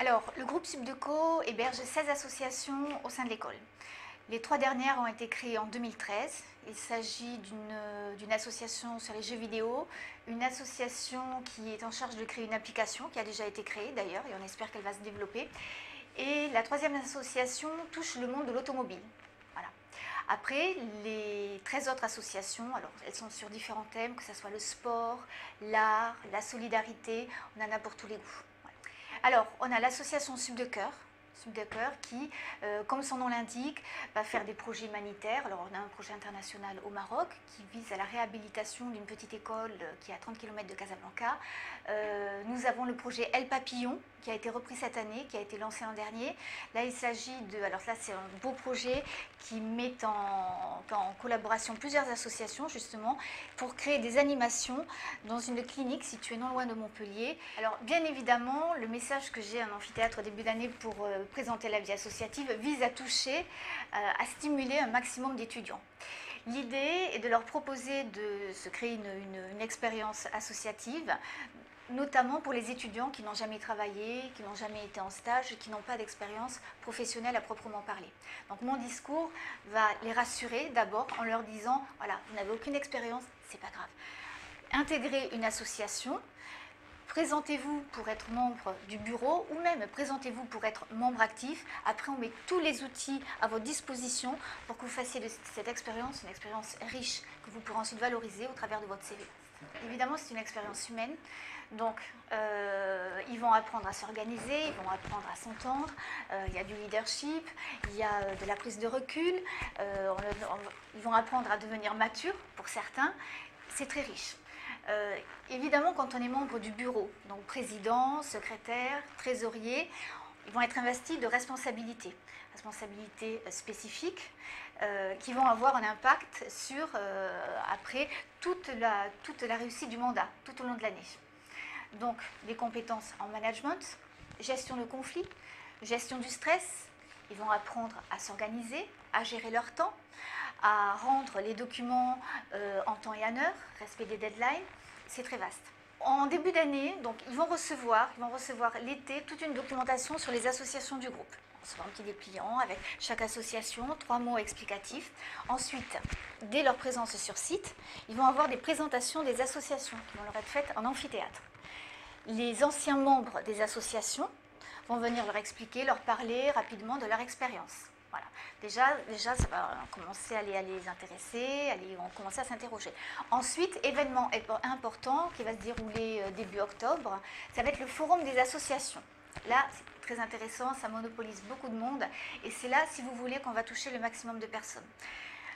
Alors, le groupe Subdeco héberge 16 associations au sein de l'école. Les 3 dernières ont été créées en 2013. Il s'agit d'une association sur les jeux vidéo, une association qui est en charge de créer une application qui a déjà été créée d'ailleurs et on espère qu'elle va se développer. Et la 3e association touche le monde de l'automobile. Voilà. Après, les 13 autres associations, alors elles sont sur différents thèmes, que ce soit le sport, l'art, la solidarité, on en a pour tous les goûts. Voilà. Alors, on a l'association Subdeco qui, comme son nom l'indique, va faire des projets humanitaires. Alors on a un projet international au Maroc qui vise à la réhabilitation d'une petite école qui est à 30 km de Casablanca. Nous avons le projet El Papillon qui a été repris cette année, qui a été lancé l'an dernier. Là il s'agit de, alors là c'est un beau projet qui met en collaboration plusieurs associations justement pour créer des animations dans une clinique située non loin de Montpellier. Alors bien évidemment le message que j'ai à un amphithéâtre au début d'année pour présenter la vie associative vise à toucher, à stimuler un maximum d'étudiants. L'idée est de leur proposer de se créer une expérience associative, notamment pour les étudiants qui n'ont jamais travaillé, qui n'ont jamais été en stage, qui n'ont pas d'expérience professionnelle à proprement parler. Donc mon discours va les rassurer d'abord en leur disant, voilà, vous n'avez aucune expérience, c'est pas grave. Intégrez une association, présentez-vous pour être membre du bureau ou même présentez-vous pour être membre actif. Après, on met tous les outils à votre disposition pour que vous fassiez de cette expérience une expérience riche que vous pourrez ensuite valoriser au travers de votre CV. Évidemment, c'est une expérience humaine. Donc, ils vont apprendre à s'organiser, ils vont apprendre à s'entendre. Il y a du leadership, il y a de la prise de recul. Ils vont apprendre à devenir matures pour certains. C'est très riche. Évidemment, quand on est membre du bureau, donc président, secrétaire, trésorier, ils vont être investis de responsabilités spécifiques qui vont avoir un impact sur, après, toute la réussite du mandat, tout au long de l'année. Donc, des compétences en management, gestion de conflits, gestion du stress. Ils vont apprendre à s'organiser, à gérer leur temps, à rendre les documents en temps et en heure, respect des deadlines. C'est très vaste. En début d'année, donc, ils vont recevoir l'été toute une documentation sur les associations du groupe. On se fait un petit dépliant avec chaque association, 3 mots explicatifs. Ensuite, dès leur présence sur site, ils vont avoir des présentations des associations qui vont leur être faites en amphithéâtre. Les anciens membres des associations vont venir leur expliquer, leur parler rapidement de leur expérience. Voilà. Déjà, ça va commencer à les intéresser, ils vont commencer à s'interroger. Ensuite, événement important qui va se dérouler début octobre, ça va être le forum des associations. Là, c'est très intéressant, ça monopolise beaucoup de monde et c'est là, si vous voulez, qu'on va toucher le maximum de personnes.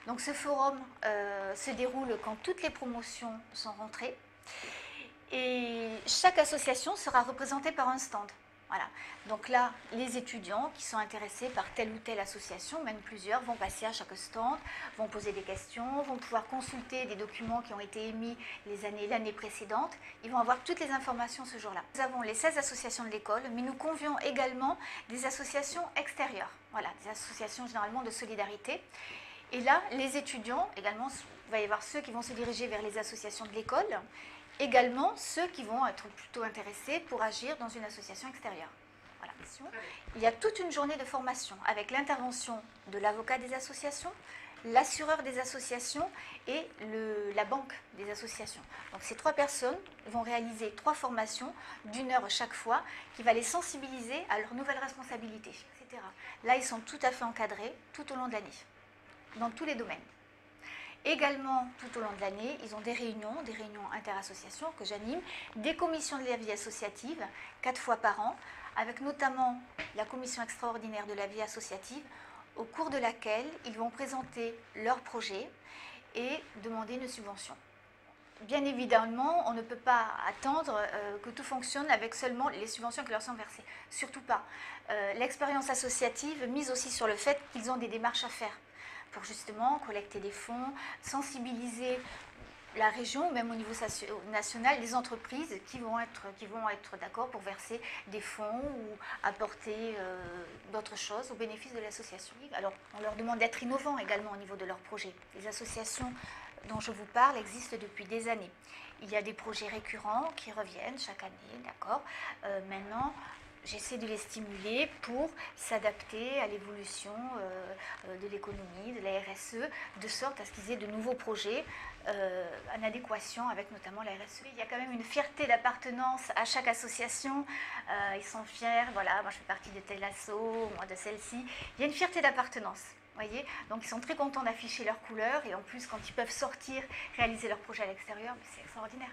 Donc ce forum se déroule quand toutes les promotions sont rentrées et chaque association sera représentée par un stand. Voilà. Donc là, les étudiants qui sont intéressés par telle ou telle association, même plusieurs, vont passer à chaque stand, vont poser des questions, vont pouvoir consulter des documents qui ont été émis l'année précédente. Ils vont avoir toutes les informations ce jour-là. Nous avons les 16 associations de l'école, mais nous convions également des associations extérieures. Voilà, des associations généralement de solidarité. Et là, les étudiants, également, il va y avoir ceux qui vont se diriger vers les associations de l'école, également ceux qui vont être plutôt intéressés pour agir dans une association extérieure. Voilà. Il y a toute une journée de formation avec l'intervention de l'avocat des associations, l'assureur des associations et la banque des associations. Donc ces 3 personnes vont réaliser 3 formations d'1 heure chaque fois qui va les sensibiliser à leurs nouvelles responsabilités, etc. Là, ils sont tout à fait encadrés tout au long de l'année, dans tous les domaines. Également, tout au long de l'année, ils ont des réunions interassociations que j'anime, des commissions de la vie associative, 4 fois par an, avec notamment la commission extraordinaire de la vie associative, au cours de laquelle ils vont présenter leurs projets et demander une subvention. Bien évidemment, on ne peut pas attendre que tout fonctionne avec seulement les subventions qui leur sont versées. Surtout pas. L'expérience associative mise aussi sur le fait qu'ils ont des démarches à faire pour justement collecter des fonds, sensibiliser la région, même au niveau national, les entreprises qui vont être d'accord pour verser des fonds ou apporter d'autres choses au bénéfice de l'association. Alors, on leur demande d'être innovants également au niveau de leurs projets. Les associations dont je vous parle existent depuis des années. Il y a des projets récurrents qui reviennent chaque année, d'accord. Maintenant, j'essaie de les stimuler pour s'adapter à l'évolution de l'économie, de la RSE, de sorte à ce qu'ils aient de nouveaux projets en adéquation avec notamment la RSE. Il y a quand même une fierté d'appartenance à chaque association. Ils sont fiers, voilà, moi je fais partie de tel asso, moi de celle-ci. Il y a une fierté d'appartenance. Voyez, donc ils sont très contents d'afficher leurs couleurs et en plus quand ils peuvent sortir, réaliser leurs projets à l'extérieur, c'est extraordinaire.